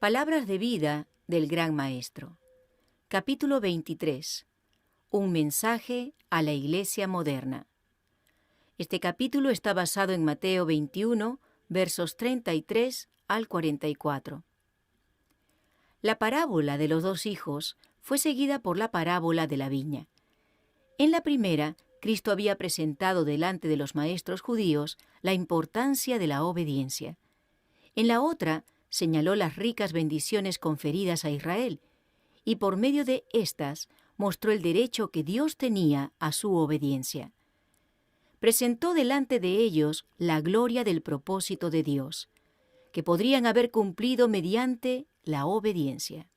Palabras de vida del Gran Maestro. Capítulo 23. Un mensaje a la Iglesia moderna. Este capítulo está basado en Mateo 21, versos 33 al 44. La parábola de los dos hijos fue seguida por la parábola de la viña. En la primera, Cristo había presentado delante de los maestros judíos la importancia de la obediencia. En la otra, señaló las ricas bendiciones conferidas a Israel, y por medio de éstas mostró el derecho que Dios tenía a su obediencia. Presentó delante de ellos la gloria del propósito de Dios, que podrían haber cumplido mediante la obediencia.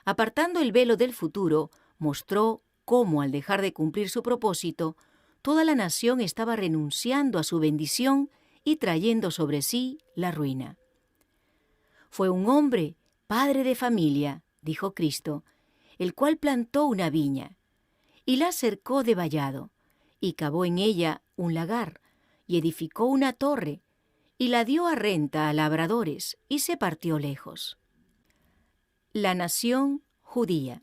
Apartando el velo del futuro, mostró cómo, al dejar de cumplir su propósito, toda la nación estaba renunciando a su bendición y trayendo sobre sí la ruina. Fue un hombre, padre de familia, dijo Cristo, el cual plantó una viña, y la cercó de vallado, y cavó en ella un lagar, y edificó una torre, y la dio a renta a labradores, y se partió lejos. La nación judía.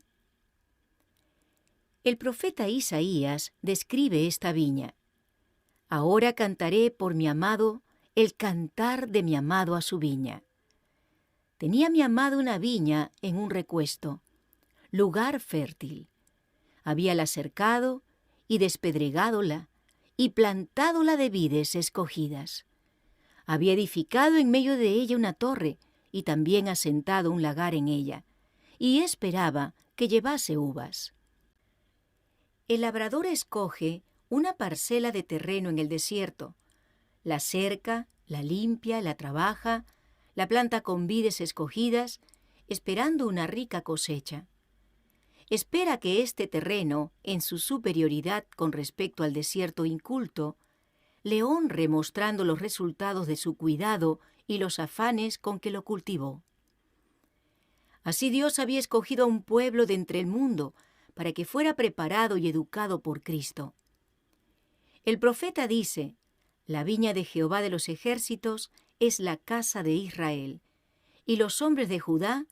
El profeta Isaías describe esta viña. Ahora cantaré por mi amado el cantar de mi amado a su viña. Tenía mi amado una viña en un recuesto, lugar fértil. Habíala cercado y despedregádola, y plantádola de vides escogidas. Había edificado en medio de ella una torre, y también asentado un lagar en ella, y esperaba que llevase uvas. El labrador escoge una parcela de terreno en el desierto, la cerca, la limpia, la trabaja, la planta con vides escogidas, esperando una rica cosecha. Espera que este terreno, en su superioridad con respecto al desierto inculto, le honre mostrando los resultados de su cuidado y los afanes con que lo cultivó. Así Dios había escogido a un pueblo de entre el mundo para que fuera preparado y educado por Cristo. El profeta dice: la viña de Jehová de los ejércitos es la casa de Israel, y los hombres de Judá,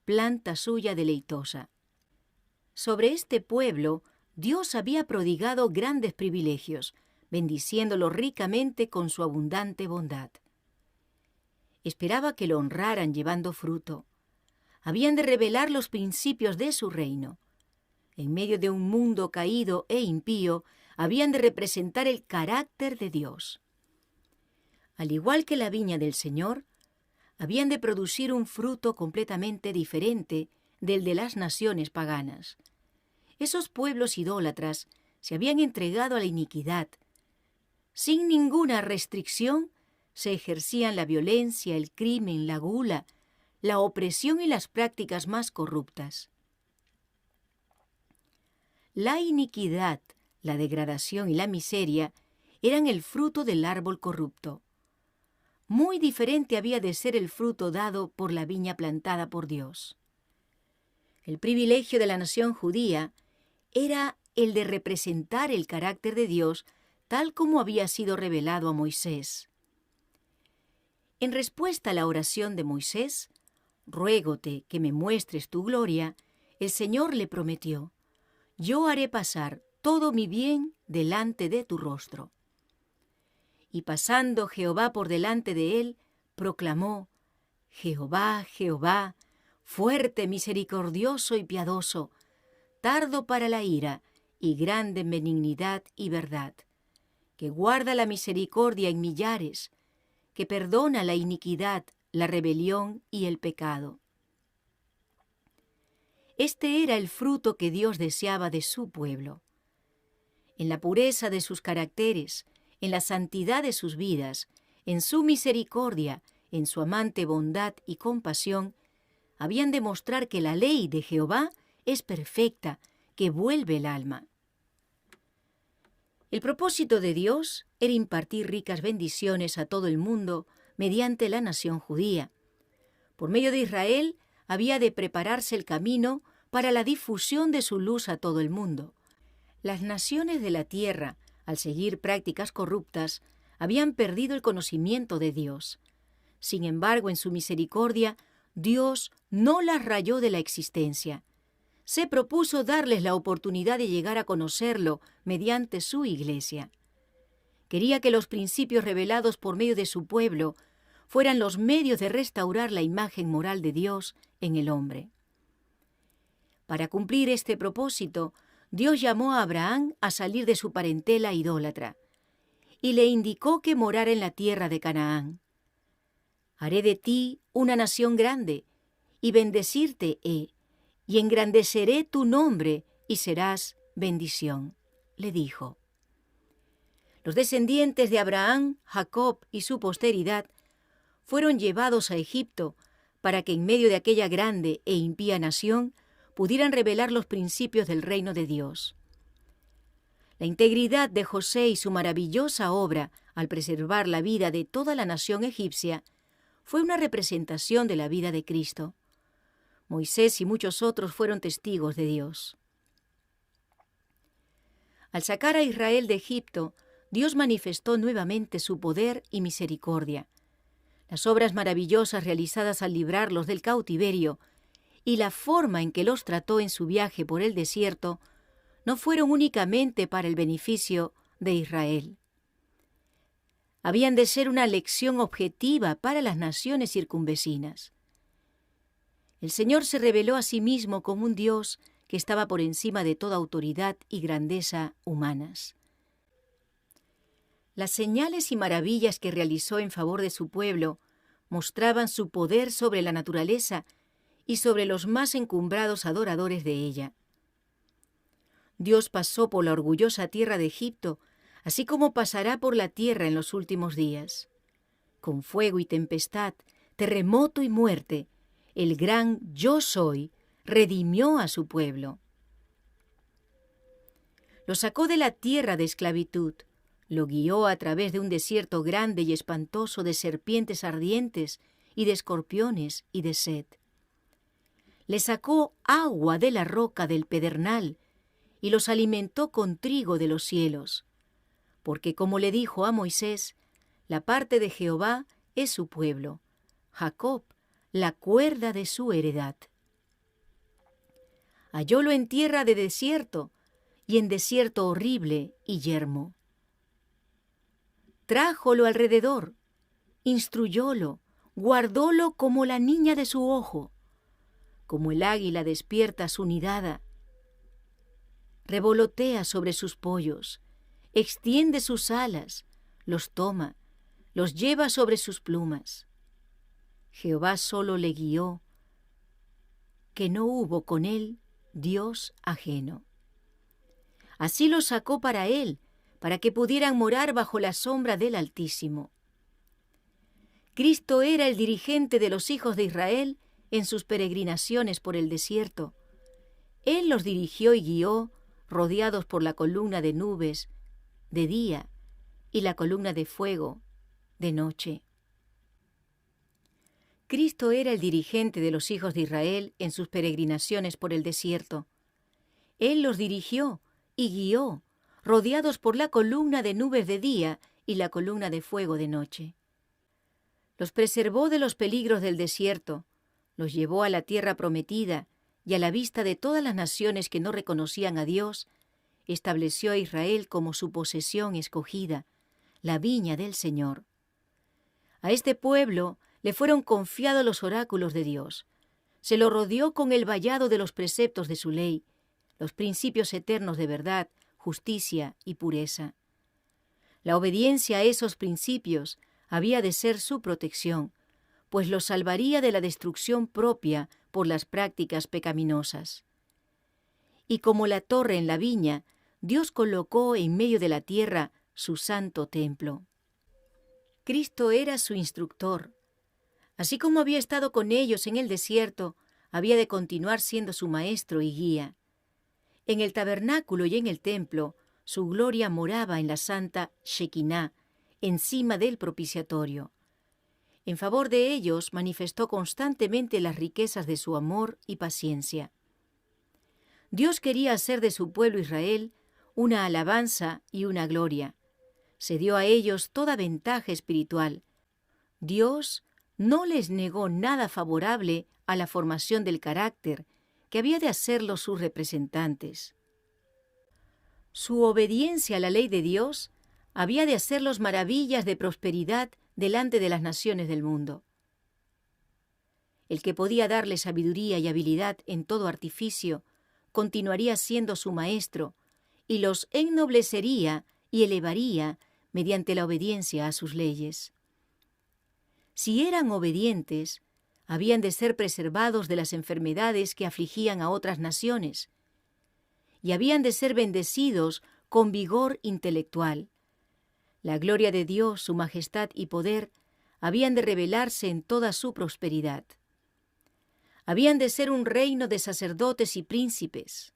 planta suya deleitosa. Sobre este pueblo, Dios había prodigado grandes privilegios, bendiciéndolo ricamente con su abundante bondad. Esperaba que lo honraran llevando fruto. Habían de revelar los principios de su reino. En medio de un mundo caído e impío, habían de representar el carácter de Dios. Al igual que la viña del Señor, habían de producir un fruto completamente diferente del de las naciones paganas. Esos pueblos idólatras se habían entregado a la iniquidad. Sin ninguna restricción se ejercían la violencia, el crimen, la gula, la opresión y las prácticas más corruptas. La iniquidad, la degradación y la miseria eran el fruto del árbol corrupto. Muy diferente había de ser el fruto dado por la viña plantada por Dios. El privilegio de la nación judía era el de representar el carácter de Dios tal como había sido revelado a Moisés. En respuesta a la oración de Moisés, «Ruégote que me muestres tu gloria», el Señor le prometió: «Yo haré pasar todo mi bien delante de tu rostro». Y pasando Jehová por delante de él, proclamó: «Jehová, Jehová, fuerte, misericordioso y piadoso, tardo para la ira y grande en benignidad y verdad, que guarda la misericordia en millares, que perdona la iniquidad, la rebelión y el pecado». Este era el fruto que Dios deseaba de su pueblo. En la pureza de sus caracteres, en la santidad de sus vidas, en su misericordia, en su amante bondad y compasión, habían de mostrar que la ley de Jehová es perfecta, que vuelve el alma. El propósito de Dios era impartir ricas bendiciones a todo el mundo mediante la nación judía. Por medio de Israel había de prepararse el camino para la difusión de su luz a todo el mundo. Las naciones de la tierra, al seguir prácticas corruptas, habían perdido el conocimiento de Dios. Sin embargo, en su misericordia, Dios no las rayó de la existencia. Se propuso darles la oportunidad de llegar a conocerlo mediante su iglesia. Quería que los principios revelados por medio de su pueblo fueran los medios de restaurar la imagen moral de Dios en el hombre. Para cumplir este propósito, Dios llamó a Abraham a salir de su parentela idólatra y le indicó que morara en la tierra de Canaán. Haré de ti una nación grande, y bendecirte he, y engrandeceré tu nombre, y serás bendición, le dijo. Los descendientes de Abraham, Jacob y su posteridad fueron llevados a Egipto para que en medio de aquella grande e impía nación pudieran revelar los principios del reino de Dios. La integridad de José y su maravillosa obra al preservar la vida de toda la nación egipcia fue una representación de la vida de Cristo. Moisés y muchos otros fueron testigos de Dios. Al sacar a Israel de Egipto, Dios manifestó nuevamente su poder y misericordia. Las obras maravillosas realizadas al librarlos del cautiverio y la forma en que los trató en su viaje por el desierto no fueron únicamente para el beneficio de Israel. Habían de ser una lección objetiva para las naciones circunvecinas. El Señor se reveló a sí mismo como un Dios que estaba por encima de toda autoridad y grandeza humanas. Las señales y maravillas que realizó en favor de su pueblo mostraban su poder sobre la naturaleza y sobre los más encumbrados adoradores de ella. Dios pasó por la orgullosa tierra de Egipto, así como pasará por la tierra en los últimos días. Con fuego y tempestad, terremoto y muerte, el gran Yo Soy redimió a su pueblo. Lo sacó de la tierra de esclavitud, lo guió a través de un desierto grande y espantoso de serpientes ardientes y de escorpiones y de sed. Le sacó agua de la roca del pedernal y los alimentó con trigo de los cielos, porque como le dijo a Moisés, la parte de Jehová es su pueblo, Jacob, la cuerda de su heredad. Hallólo en tierra de desierto y en desierto horrible y yermo. Trájolo alrededor, instruyólo, guardólo como la niña de su ojo, como el águila despierta su nidada. Revolotea sobre sus pollos, extiende sus alas, los toma, los lleva sobre sus plumas. Jehová solo le guió, que no hubo con él Dios ajeno. Así los sacó para él, para que pudieran morar bajo la sombra del Altísimo. Cristo era el dirigente de los hijos de Israel en sus peregrinaciones por el desierto. Él los dirigió y guió, rodeados por la columna de nubes de día y la columna de fuego de noche. Cristo era el dirigente de los hijos de Israel en sus peregrinaciones por el desierto. Él los dirigió y guió, rodeados por la columna de nubes de día y la columna de fuego de noche. Los preservó de los peligros del desierto, los llevó a la tierra prometida y a la vista de todas las naciones que no reconocían a Dios, estableció a Israel como su posesión escogida, la viña del Señor. A este pueblo le fueron confiados los oráculos de Dios. Se lo rodeó con el vallado de los preceptos de su ley, los principios eternos de verdad, justicia y pureza. La obediencia a esos principios había de ser su protección, pues los salvaría de la destrucción propia por las prácticas pecaminosas. Y como la torre en la viña, Dios colocó en medio de la tierra su santo templo. Cristo era su instructor. Así como había estado con ellos en el desierto, había de continuar siendo su maestro y guía. En el tabernáculo y en el templo, su gloria moraba en la santa Shekinah, encima del propiciatorio. En favor de ellos manifestó constantemente las riquezas de su amor y paciencia. Dios quería hacer de su pueblo Israel una alabanza y una gloria. Se dio a ellos toda ventaja espiritual. Dios no les negó nada favorable a la formación del carácter que había de hacerlos sus representantes. Su obediencia a la ley de Dios había de hacerlos maravillas de prosperidad delante de las naciones del mundo. El que podía darle sabiduría y habilidad en todo artificio continuaría siendo su maestro y los ennoblecería y elevaría mediante la obediencia a sus leyes. Si eran obedientes, habían de ser preservados de las enfermedades que afligían a otras naciones, y habían de ser bendecidos con vigor intelectual. La gloria de Dios, su majestad y poder habían de revelarse en toda su prosperidad. Habían de ser un reino de sacerdotes y príncipes.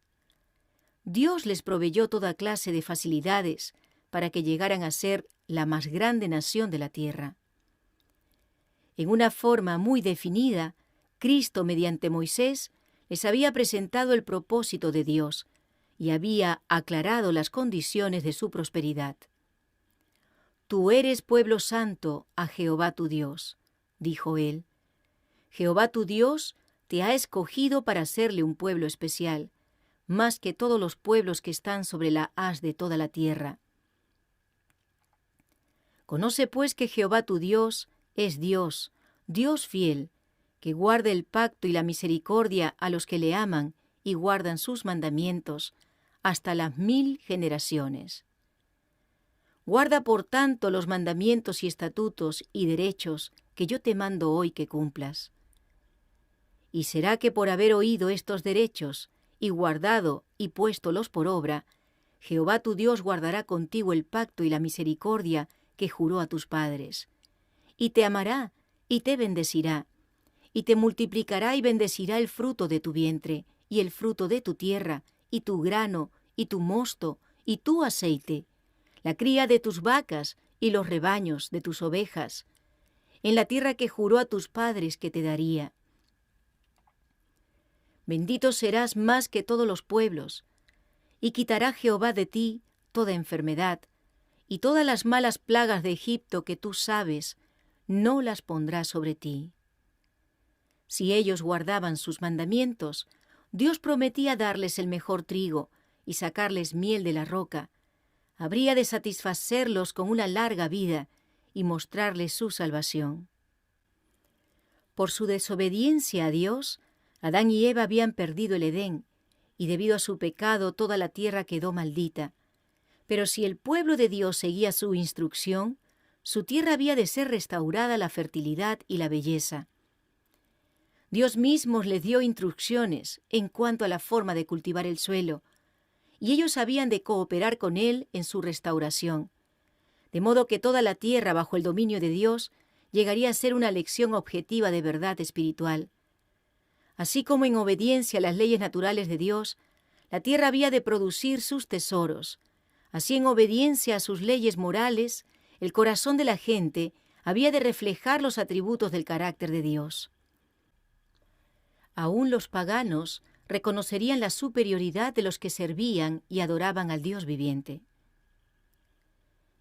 Dios les proveyó toda clase de facilidades para que llegaran a ser la más grande nación de la tierra. En una forma muy definida, Cristo, mediante Moisés, les había presentado el propósito de Dios y había aclarado las condiciones de su prosperidad. «Tú eres pueblo santo a Jehová tu Dios», dijo él. «Jehová tu Dios te ha escogido para serle un pueblo especial, más que todos los pueblos que están sobre la haz de toda la tierra. Conoce pues que Jehová tu Dios es Dios, Dios fiel, que guarda el pacto y la misericordia a los que le aman y guardan sus mandamientos hasta las 1000 generaciones. Guarda por tanto los mandamientos y estatutos y derechos que yo te mando hoy que cumplas. Y será que por haber oído estos derechos y guardado y puéstolos por obra, Jehová tu Dios guardará contigo el pacto y la misericordia que juró a tus padres, y te amará y te bendecirá, y te multiplicará y bendecirá el fruto de tu vientre, y el fruto de tu tierra, y tu grano, y tu mosto, y tu aceite, la cría de tus vacas, y los rebaños de tus ovejas, en la tierra que juró a tus padres que te daría. Bendito serás más que todos los pueblos, y quitará Jehová de ti toda enfermedad, y todas las malas plagas de Egipto que tú sabes, no las pondrá sobre ti. Si ellos guardaban sus mandamientos, Dios prometía darles el mejor trigo y sacarles miel de la roca. Habría de satisfacerlos con una larga vida y mostrarles su salvación. Por su desobediencia a Dios, Adán y Eva habían perdido el Edén, y debido a su pecado toda la tierra quedó maldita. Pero si el pueblo de Dios seguía su instrucción, su tierra había de ser restaurada la fertilidad y la belleza. Dios mismo les dio instrucciones en cuanto a la forma de cultivar el suelo, y ellos habían de cooperar con Él en su restauración, de modo que toda la tierra bajo el dominio de Dios llegaría a ser una lección objetiva de verdad espiritual. Así como en obediencia a las leyes naturales de Dios, la tierra había de producir sus tesoros, así en obediencia a sus leyes morales, el corazón de la gente había de reflejar los atributos del carácter de Dios. Aún los paganos reconocerían la superioridad de los que servían y adoraban al Dios viviente.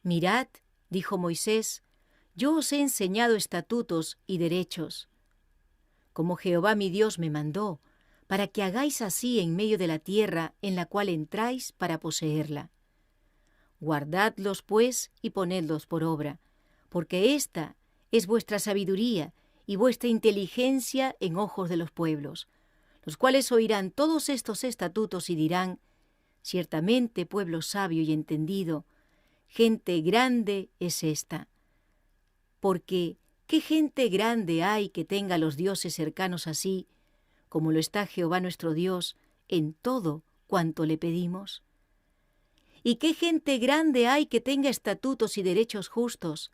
«Mirad», dijo Moisés, «yo os he enseñado estatutos y derechos, como Jehová mi Dios me mandó, para que hagáis así en medio de la tierra en la cual entráis para poseerla. Guardadlos, pues, y ponedlos por obra, porque esta es vuestra sabiduría y vuestra inteligencia en ojos de los pueblos, los cuales oirán todos estos estatutos y dirán, ciertamente pueblo sabio y entendido, gente grande es esta. Porque, ¿qué gente grande hay que tenga a los dioses cercanos así, como lo está Jehová nuestro Dios en todo cuanto le pedimos? ¿Y qué gente grande hay que tenga estatutos y derechos justos,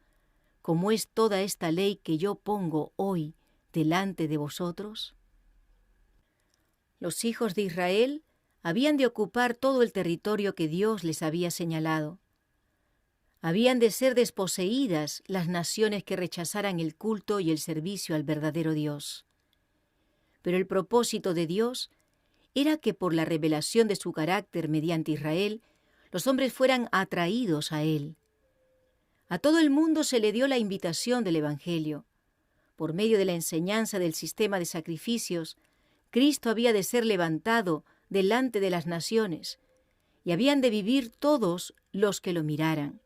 como es toda esta ley que yo pongo hoy delante de vosotros? Los hijos de Israel habían de ocupar todo el territorio que Dios les había señalado. Habían de ser desposeídas las naciones que rechazaran el culto y el servicio al verdadero Dios. Pero el propósito de Dios era que por la revelación de su carácter mediante Israel, los hombres fueran atraídos a Él. A todo el mundo se le dio la invitación del Evangelio. Por medio de la enseñanza del sistema de sacrificios, Cristo había de ser levantado delante de las naciones, y habían de vivir todos los que lo miraran.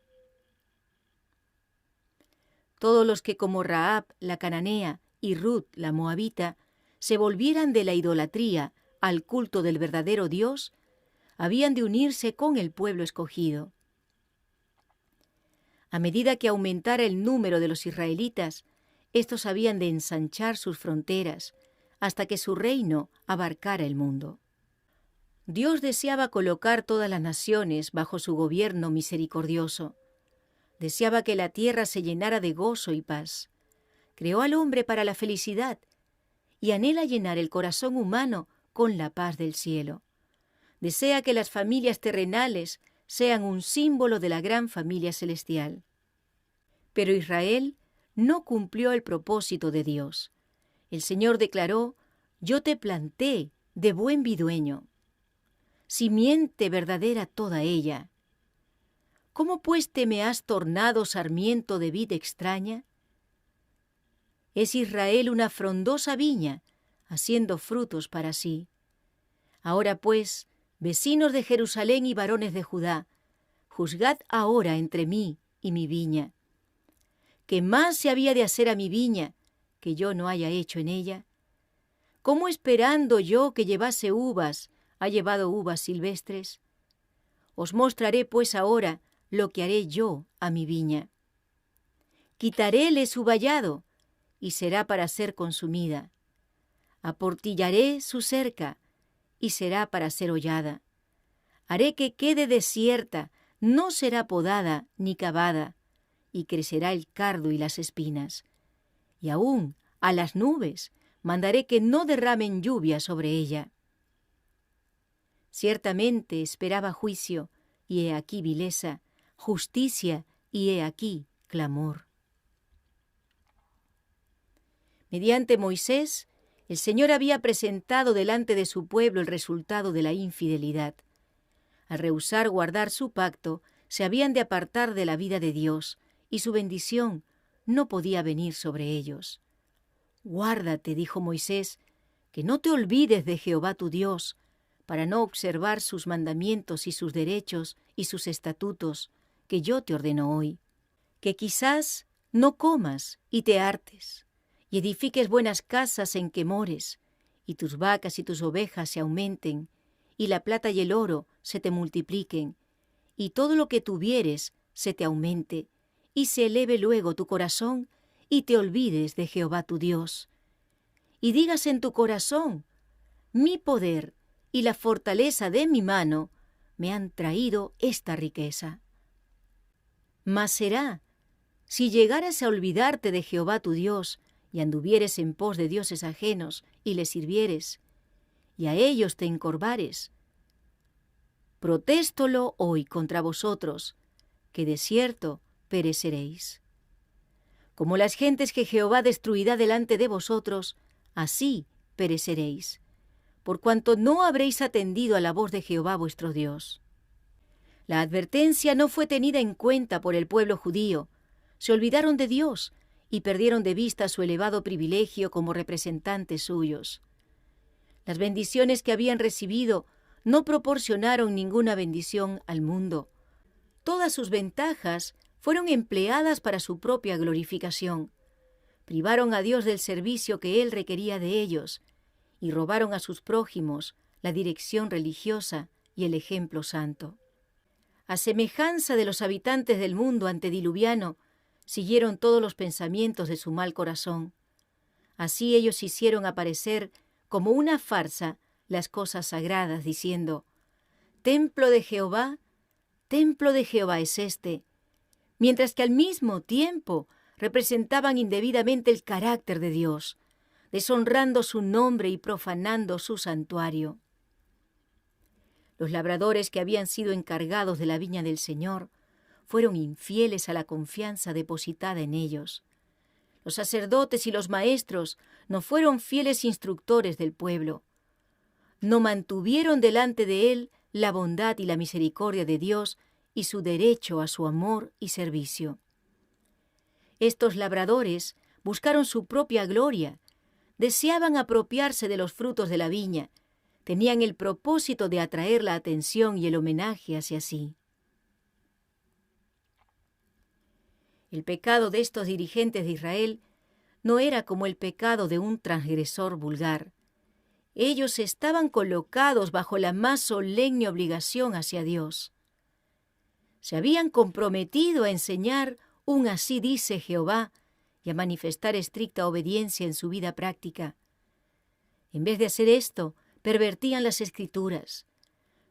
Todos los que como Rahab la cananea y Ruth la moabita se volvieran de la idolatría al culto del verdadero Dios, habían de unirse con el pueblo escogido. A medida que aumentara el número de los israelitas, estos habían de ensanchar sus fronteras hasta que su reino abarcara el mundo. Dios deseaba colocar todas las naciones bajo su gobierno misericordioso. Deseaba que la tierra se llenara de gozo y paz. Creó al hombre para la felicidad y anhela llenar el corazón humano con la paz del cielo. Desea que las familias terrenales sean un símbolo de la gran familia celestial. Pero Israel no cumplió el propósito de Dios. El Señor declaró: «Yo te planté de buen vidueño, simiente verdadera toda ella. ¿Cómo pues te me has tornado sarmiento de vid extraña? Es Israel una frondosa viña, haciendo frutos para sí. Ahora pues, vecinos de Jerusalén y varones de Judá, juzgad ahora entre mí y mi viña. ¿Qué más se había de hacer a mi viña que yo no haya hecho en ella? ¿Cómo esperando yo que llevase uvas, ha llevado uvas silvestres? Os mostraré pues ahora lo que haré yo a mi viña. Quitaréle su vallado, y será para ser consumida. Aportillaré su cerca, y será para ser hollada. Haré que quede desierta, no será podada ni cavada, y crecerá el cardo y las espinas. Y aún a las nubes mandaré que no derramen lluvia sobre ella. Ciertamente esperaba juicio, y he aquí vileza, justicia, y he aquí clamor». Mediante Moisés, el Señor había presentado delante de su pueblo el resultado de la infidelidad. Al rehusar guardar su pacto, se habían de apartar de la vida de Dios, y su bendición no podía venir sobre ellos. «Guárdate», dijo Moisés, «que no te olvides de Jehová tu Dios, para no observar sus mandamientos y sus derechos y sus estatutos, que yo te ordeno hoy. Que quizás no comas y te hartes, y edifiques buenas casas en que mores, y tus vacas y tus ovejas se aumenten, y la plata y el oro se te multipliquen, y todo lo que tuvieres se te aumente, y se eleve luego tu corazón, y te olvides de Jehová tu Dios. Y digas en tu corazón: mi poder y la fortaleza de mi mano me han traído esta riqueza. Mas será, si llegaras a olvidarte de Jehová tu Dios, y anduvieres en pos de dioses ajenos, y les sirvieres, y a ellos te encorvares, protéstolo hoy contra vosotros, que de cierto pereceréis. Como las gentes que Jehová destruirá delante de vosotros, así pereceréis, por cuanto no habréis atendido a la voz de Jehová vuestro Dios. La advertencia no fue tenida en cuenta por el pueblo judío. Se olvidaron de Dios y perdieron de vista su elevado privilegio como representantes suyos. Las bendiciones que habían recibido no proporcionaron ninguna bendición al mundo. Todas sus ventajas fueron empleadas para su propia glorificación. Privaron a Dios del servicio que Él requería de ellos y robaron a sus prójimos la dirección religiosa y el ejemplo santo. A semejanza de los habitantes del mundo antediluviano, siguieron todos los pensamientos de su mal corazón. Así ellos hicieron aparecer como una farsa las cosas sagradas, diciendo: templo de Jehová es este, mientras que al mismo tiempo representaban indebidamente el carácter de Dios, deshonrando su nombre y profanando su santuario. Los labradores que habían sido encargados de la viña del Señor fueron infieles a la confianza depositada en ellos. Los sacerdotes y los maestros no fueron fieles instructores del pueblo. No mantuvieron delante de él la bondad y la misericordia de Dios y su derecho a su amor y servicio. Estos labradores buscaron su propia gloria, deseaban apropiarse de los frutos de la viña, tenían el propósito de atraer la atención y el homenaje hacia sí. El pecado de estos dirigentes de Israel no era como el pecado de un transgresor vulgar. Ellos estaban colocados bajo la más solemne obligación hacia Dios. Se habían comprometido a enseñar un así dice Jehová y a manifestar estricta obediencia en su vida práctica. En vez de hacer esto, pervertían las Escrituras,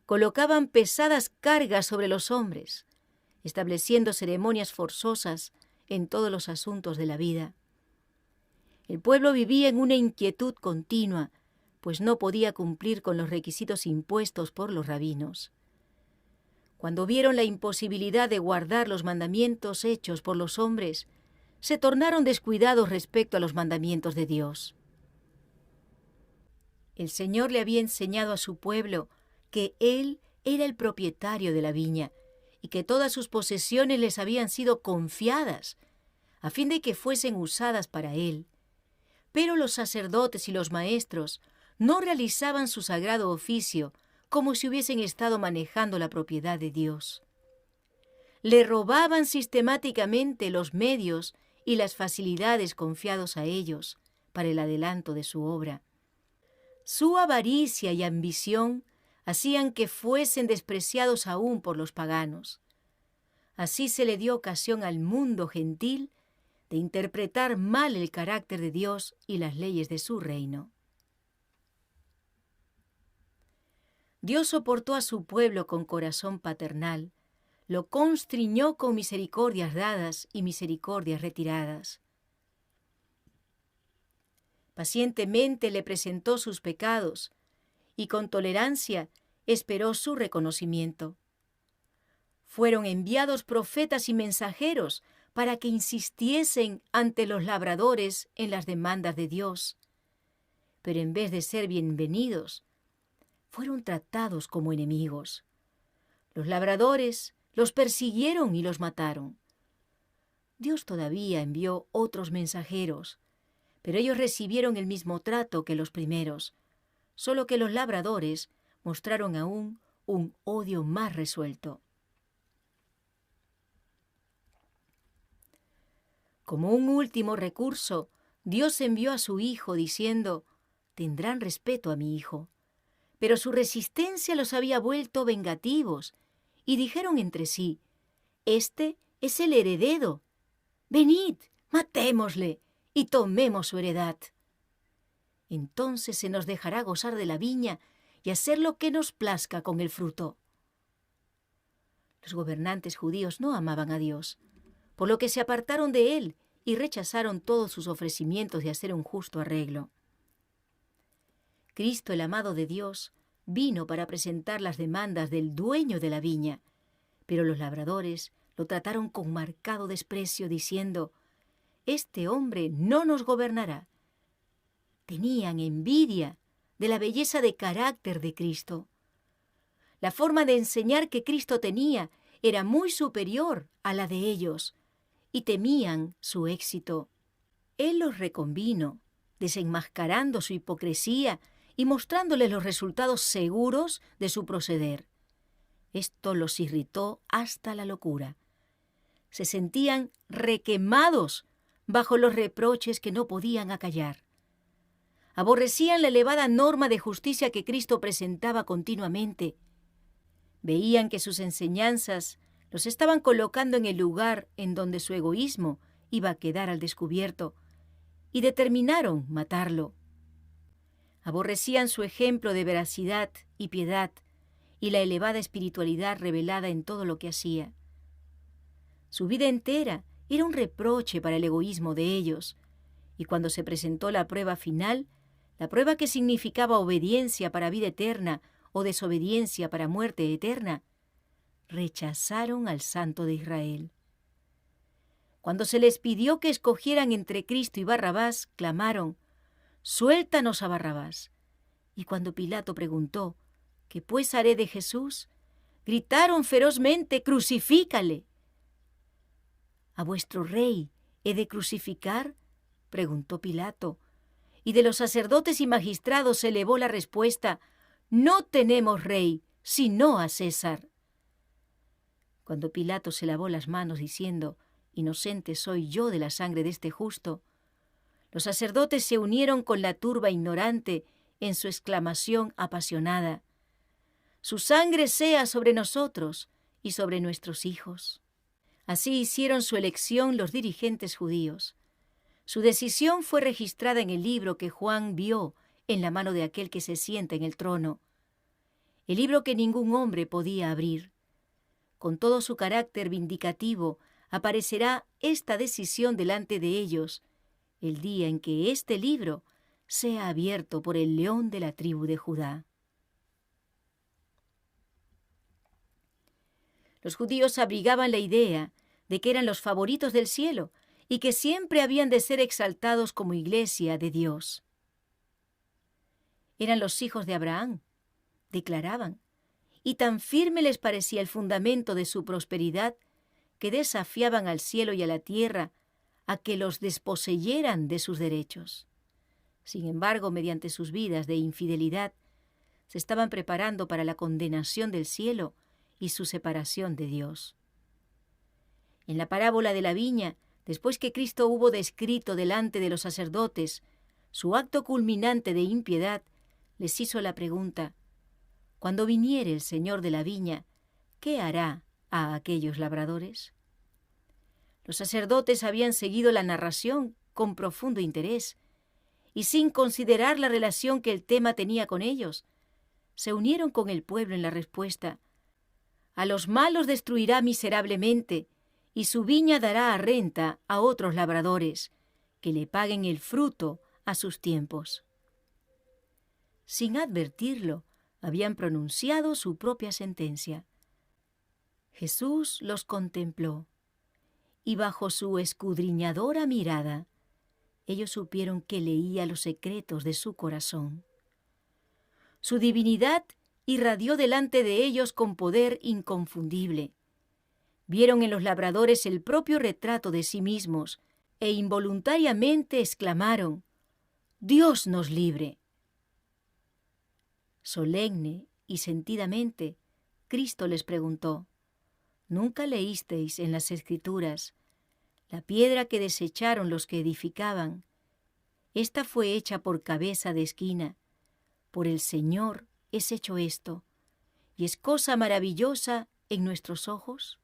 colocaban pesadas cargas sobre los hombres, estableciendo ceremonias forzosas en todos los asuntos de la vida. El pueblo vivía en una inquietud continua, pues no podía cumplir con los requisitos impuestos por los rabinos. Cuando vieron la imposibilidad de guardar los mandamientos hechos por los hombres, se tornaron descuidados respecto a los mandamientos de Dios. El Señor le había enseñado a su pueblo que Él era el propietario de la viña y que todas sus posesiones les habían sido confiadas, a fin de que fuesen usadas para Él. Pero los sacerdotes y los maestros no realizaban su sagrado oficio como si hubiesen estado manejando la propiedad de Dios. Le robaban sistemáticamente los medios y las facilidades confiados a ellos para el adelanto de su obra. Su avaricia y ambición hacían que fuesen despreciados aún por los paganos. Así se le dio ocasión al mundo gentil de interpretar mal el carácter de Dios y las leyes de su reino. Dios soportó a su pueblo con corazón paternal, lo constriñó con misericordias dadas y misericordias retiradas. Pacientemente le presentó sus pecados y con tolerancia esperó su reconocimiento. Fueron enviados profetas y mensajeros para que insistiesen ante los labradores en las demandas de Dios. Pero en vez de ser bienvenidos, fueron tratados como enemigos. Los labradores los persiguieron y los mataron. Dios todavía envió otros mensajeros, pero ellos recibieron el mismo trato que los primeros, solo que los labradores mostraron aún un odio más resuelto. Como un último recurso, Dios envió a su Hijo diciendo: «Tendrán respeto a mi Hijo». Pero su resistencia los había vuelto vengativos, y dijeron entre sí: «Este es el heredero. Venid, matémosle y tomemos su heredad. Entonces se nos dejará gozar de la viña y hacer lo que nos plazca con el fruto». Los gobernantes judíos no amaban a Dios, por lo que se apartaron de Él y rechazaron todos sus ofrecimientos de hacer un justo arreglo. Cristo, el amado de Dios, vino para presentar las demandas del dueño de la viña, pero los labradores lo trataron con marcado desprecio, diciendo: «Este hombre no nos gobernará». Tenían envidia de la belleza de carácter de Cristo. La forma de enseñar que Cristo tenía era muy superior a la de ellos, y temían su éxito. Él los reconvino, desenmascarando su hipocresía y mostrándoles los resultados seguros de su proceder. Esto los irritó hasta la locura. Se sentían requemados bajo los reproches que no podían acallar. Aborrecían la elevada norma de justicia que Cristo presentaba continuamente. Veían que sus enseñanzas los estaban colocando en el lugar en donde su egoísmo iba a quedar al descubierto, y determinaron matarlo. Aborrecían su ejemplo de veracidad y piedad y la elevada espiritualidad revelada en todo lo que hacía. Su vida entera era un reproche para el egoísmo de ellos, y cuando se presentó la prueba final, la prueba que significaba obediencia para vida eterna o desobediencia para muerte eterna, rechazaron al Santo de Israel. Cuando se les pidió que escogieran entre Cristo y Barrabás, clamaron: «Suéltanos a Barrabás». Y cuando Pilato preguntó: «¿Qué pues haré de Jesús?», gritaron ferozmente: «¡Crucifícale!». «¿A vuestro rey he de crucificar?», preguntó Pilato, y de los sacerdotes y magistrados se elevó la respuesta: «No tenemos rey, sino a César». Cuando Pilato se lavó las manos diciendo: «Inocente soy yo de la sangre de este justo», los sacerdotes se unieron con la turba ignorante en su exclamación apasionada: «Su sangre sea sobre nosotros y sobre nuestros hijos». Así hicieron su elección los dirigentes judíos. Su decisión fue registrada en el libro que Juan vio en la mano de aquel que se sienta en el trono, el libro que ningún hombre podía abrir. Con todo su carácter vindicativo aparecerá esta decisión delante de ellos el día en que este libro sea abierto por el león de la tribu de Judá. Los judíos abrigaban la idea de que eran los favoritos del cielo y que siempre habían de ser exaltados como iglesia de Dios. Eran los hijos de Abraham, declaraban, y tan firme les parecía el fundamento de su prosperidad que desafiaban al cielo y a la tierra a que los desposeyeran de sus derechos. Sin embargo, mediante sus vidas de infidelidad, se estaban preparando para la condenación del cielo y su separación de Dios. En la parábola de la viña, después que Cristo hubo descrito delante de los sacerdotes su acto culminante de impiedad, les hizo la pregunta: «Cuando viniere el Señor de la viña, ¿qué hará a aquellos labradores?». Los sacerdotes habían seguido la narración con profundo interés y, sin considerar la relación que el tema tenía con ellos, se unieron con el pueblo en la respuesta: «A los malos destruirá miserablemente, y su viña dará a renta a otros labradores, que le paguen el fruto a sus tiempos». Sin advertirlo, habían pronunciado su propia sentencia. Jesús los contempló, y bajo su escudriñadora mirada, ellos supieron que leía los secretos de su corazón. Su divinidad irradió delante de ellos con poder inconfundible. Vieron en los labradores el propio retrato de sí mismos e involuntariamente exclamaron: «Dios nos libre». Solemne y sentidamente, Cristo les preguntó: «¿Nunca leísteis en las Escrituras: la piedra que desecharon los que edificaban, esta fue hecha por cabeza de esquina? Por el Señor es hecho esto, y es cosa maravillosa en nuestros ojos».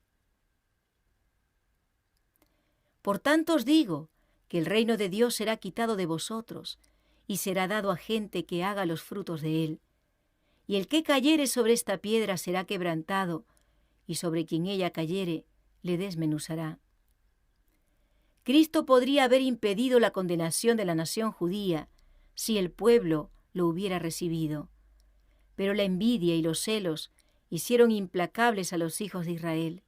Por tanto os digo que el reino de Dios será quitado de vosotros y será dado a gente que haga los frutos de él. Y el que cayere sobre esta piedra será quebrantado, y sobre quien ella cayere le desmenuzará. Cristo podría haber impedido la condenación de la nación judía si el pueblo lo hubiera recibido, pero la envidia y los celos hicieron implacables a los hijos de Israel.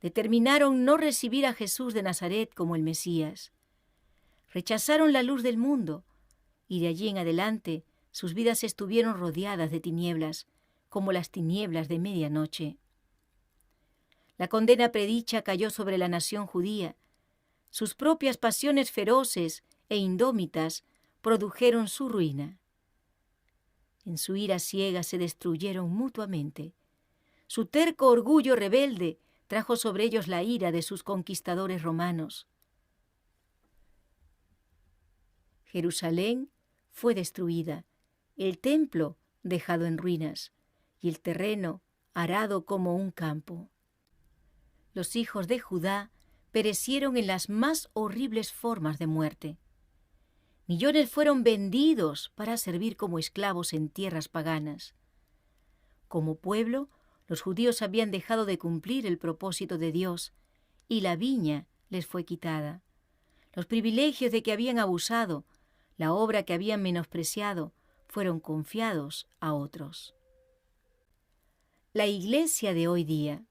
Determinaron no recibir a Jesús de Nazaret como el Mesías. Rechazaron la luz del mundo, y de allí en adelante sus vidas estuvieron rodeadas de tinieblas, como las tinieblas de medianoche. La condena predicha cayó sobre la nación judía. Sus propias pasiones feroces e indómitas produjeron su ruina. En su ira ciega se destruyeron mutuamente. Su terco orgullo rebelde trajo sobre ellos la ira de sus conquistadores romanos. Jerusalén fue destruida, el templo dejado en ruinas y el terreno arado como un campo. Los hijos de Judá perecieron en las más horribles formas de muerte. Millones fueron vendidos para servir como esclavos en tierras paganas. Como pueblo, los judíos habían dejado de cumplir el propósito de Dios y la viña les fue quitada. Los privilegios de que habían abusado, la obra que habían menospreciado, fueron confiados a otros. La iglesia de hoy día.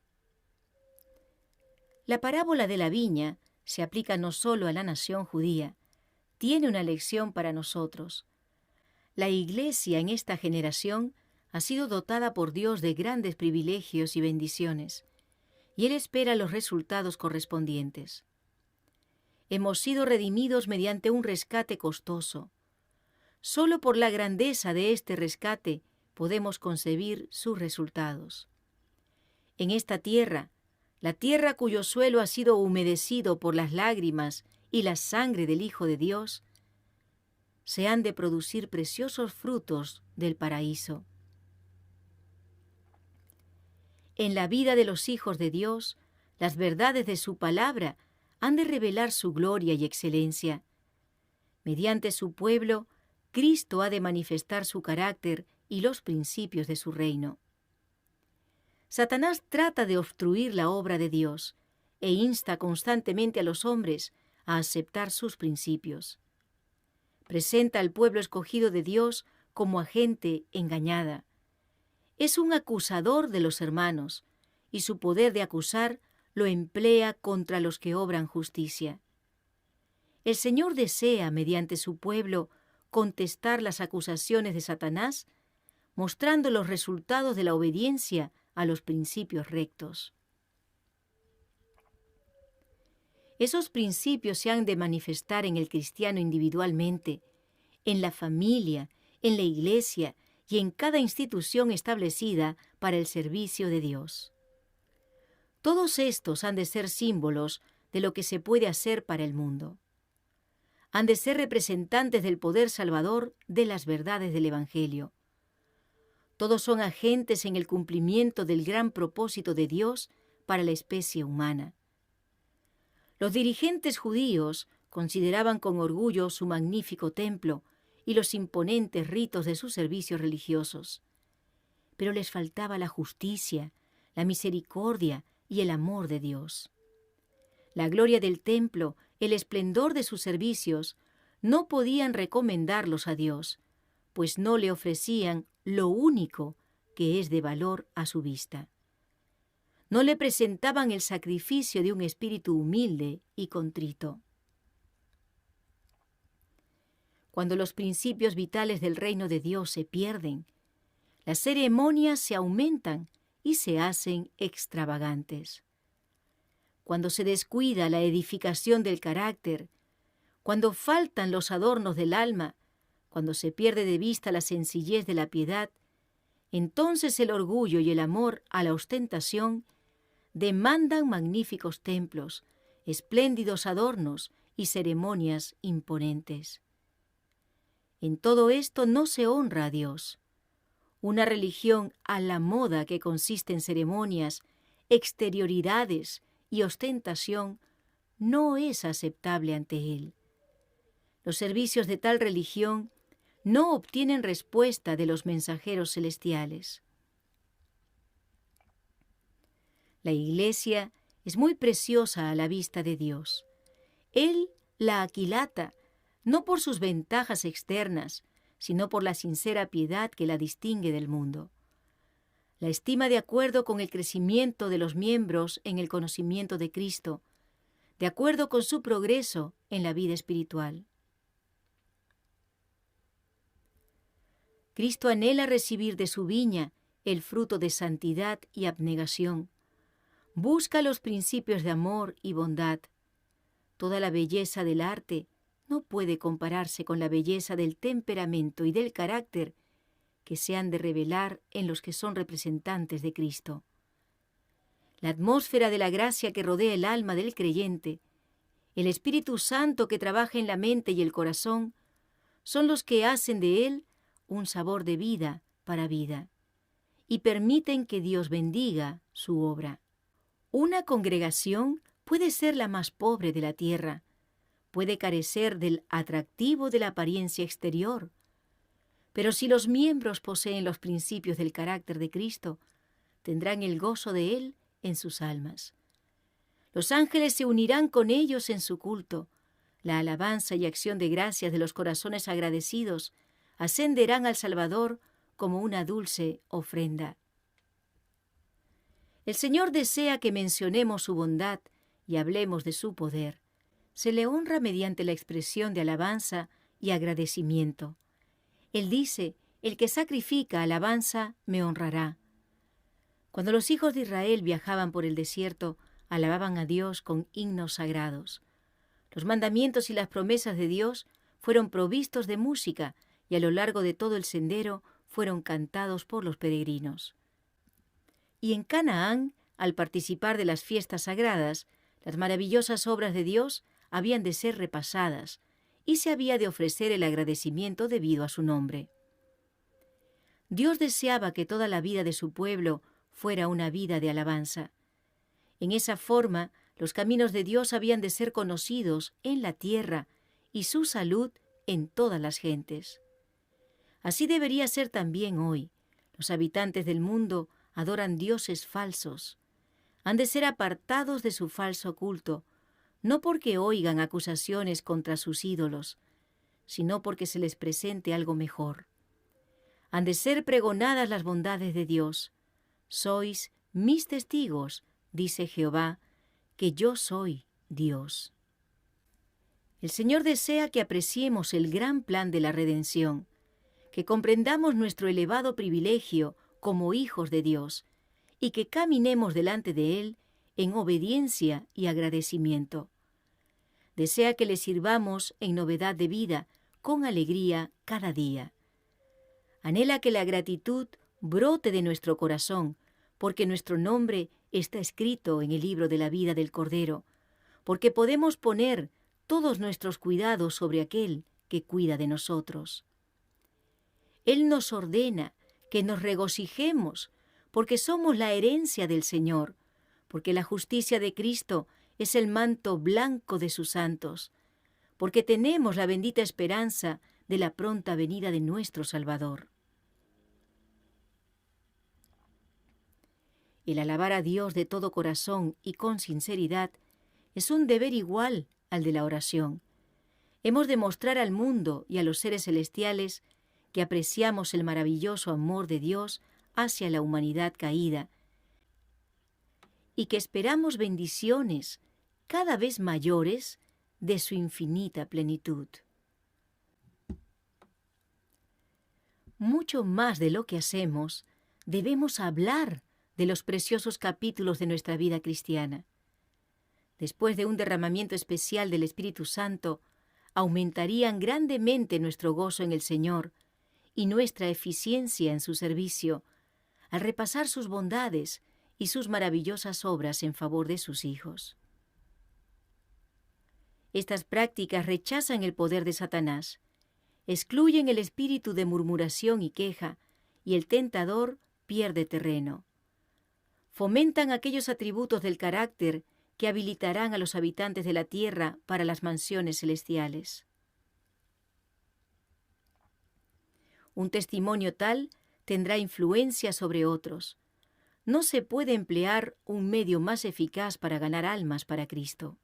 La parábola de la viña se aplica no solo a la nación judía, tiene una lección para nosotros. La iglesia en esta generación ha sido dotada por Dios de grandes privilegios y bendiciones, y Él espera los resultados correspondientes. Hemos sido redimidos mediante un rescate costoso. Solo por la grandeza de este rescate podemos concebir sus resultados. En esta tierra, la tierra cuyo suelo ha sido humedecido por las lágrimas y la sangre del Hijo de Dios, se han de producir preciosos frutos del paraíso. En la vida de los hijos de Dios, las verdades de su palabra han de revelar su gloria y excelencia. Mediante su pueblo, Cristo ha de manifestar su carácter y los principios de su reino. Satanás trata de obstruir la obra de Dios e insta constantemente a los hombres a aceptar sus principios. Presenta al pueblo escogido de Dios como a gente engañada. Es un acusador de los hermanos, y su poder de acusar lo emplea contra los que obran justicia. El Señor desea, mediante su pueblo, contestar las acusaciones de Satanás, mostrando los resultados de la obediencia a los principios rectos. Esos principios se han de manifestar en el cristiano individualmente, en la familia, en la iglesia y en cada institución establecida para el servicio de Dios. Todos estos han de ser símbolos de lo que se puede hacer para el mundo. Han de ser representantes del poder salvador de las verdades del Evangelio. Todos son agentes en el cumplimiento del gran propósito de Dios para la especie humana. Los dirigentes judíos consideraban con orgullo su magnífico templo y los imponentes ritos de sus servicios religiosos. Pero les faltaba la justicia, la misericordia y el amor de Dios. La gloria del templo, el esplendor de sus servicios, no podían recomendarlos a Dios, pues no le ofrecían lo único que es de valor a su vista. No le presentaban el sacrificio de un espíritu humilde y contrito. Cuando los principios vitales del reino de Dios se pierden, las ceremonias se aumentan y se hacen extravagantes. Cuando se descuida la edificación del carácter, cuando faltan los adornos del alma, cuando se pierde de vista la sencillez de la piedad, entonces el orgullo y el amor a la ostentación demandan magníficos templos, espléndidos adornos y ceremonias imponentes. En todo esto no se honra a Dios. Una religión a la moda que consiste en ceremonias, exterioridades y ostentación no es aceptable ante Él. Los servicios de tal religión no obtienen respuesta de los mensajeros celestiales. La Iglesia es muy preciosa a la vista de Dios. Él la aquilata, no por sus ventajas externas, sino por la sincera piedad que la distingue del mundo. La estima de acuerdo con el crecimiento de los miembros en el conocimiento de Cristo, de acuerdo con su progreso en la vida espiritual. Cristo anhela recibir de su viña el fruto de santidad y abnegación. Busca los principios de amor y bondad. Toda la belleza del arte no puede compararse con la belleza del temperamento y del carácter que se han de revelar en los que son representantes de Cristo. La atmósfera de la gracia que rodea el alma del creyente, el Espíritu Santo que trabaja en la mente y el corazón, son los que hacen de él un sabor de vida para vida y permiten que Dios bendiga su obra. Una congregación puede ser la más pobre de la tierra, puede carecer del atractivo de la apariencia exterior, pero si los miembros poseen los principios del carácter de Cristo, tendrán el gozo de Él en sus almas. Los ángeles se unirán con ellos en su culto. La alabanza y acción de gracias de los corazones agradecidos ascenderán al Salvador como una dulce ofrenda. El Señor desea que mencionemos su bondad y hablemos de su poder. Se le honra mediante la expresión de alabanza y agradecimiento. Él dice, el que sacrifica alabanza me honrará. Cuando los hijos de Israel viajaban por el desierto, alababan a Dios con himnos sagrados. Los mandamientos y las promesas de Dios fueron provistos de música y a lo largo de todo el sendero fueron cantados por los peregrinos. Y en Canaán, al participar de las fiestas sagradas, las maravillosas obras de Dios habían de ser repasadas y se había de ofrecer el agradecimiento debido a su nombre. Dios deseaba que toda la vida de su pueblo fuera una vida de alabanza. En esa forma, los caminos de Dios habían de ser conocidos en la tierra y su salud en todas las gentes. Así debería ser también hoy. Los habitantes del mundo adoran dioses falsos. Han de ser apartados de su falso culto, no porque oigan acusaciones contra sus ídolos, sino porque se les presente algo mejor. Han de ser pregonadas las bondades de Dios. Sois mis testigos, dice Jehová, que yo soy Dios. El Señor desea que apreciemos el gran plan de la redención, que comprendamos nuestro elevado privilegio como hijos de Dios y que caminemos delante de Él en obediencia y agradecimiento. Desea que le sirvamos en novedad de vida, con alegría cada día. Anhela que la gratitud brote de nuestro corazón, porque nuestro nombre está escrito en el libro de la vida del Cordero, porque podemos poner todos nuestros cuidados sobre aquel que cuida de nosotros. Él nos ordena que nos regocijemos, porque somos la herencia del Señor, porque la justicia de Cristo es el manto blanco de sus santos, porque tenemos la bendita esperanza de la pronta venida de nuestro Salvador. El alabar a Dios de todo corazón y con sinceridad es un deber igual al de la oración. Hemos de mostrar al mundo y a los seres celestiales que apreciamos el maravilloso amor de Dios hacia la humanidad caída y que esperamos bendiciones cada vez mayores de su infinita plenitud. Mucho más de lo que hacemos, debemos hablar de los preciosos capítulos de nuestra vida cristiana. Después de un derramamiento especial del Espíritu Santo, aumentarían grandemente nuestro gozo en el Señor y nuestra eficiencia en su servicio, al repasar sus bondades y sus maravillosas obras en favor de sus hijos. Estas prácticas rechazan el poder de Satanás, excluyen el espíritu de murmuración y queja, y el tentador pierde terreno. Fomentan aquellos atributos del carácter que habilitarán a los habitantes de la tierra para las mansiones celestiales. Un testimonio tal tendrá influencia sobre otros. No se puede emplear un medio más eficaz para ganar almas para Cristo.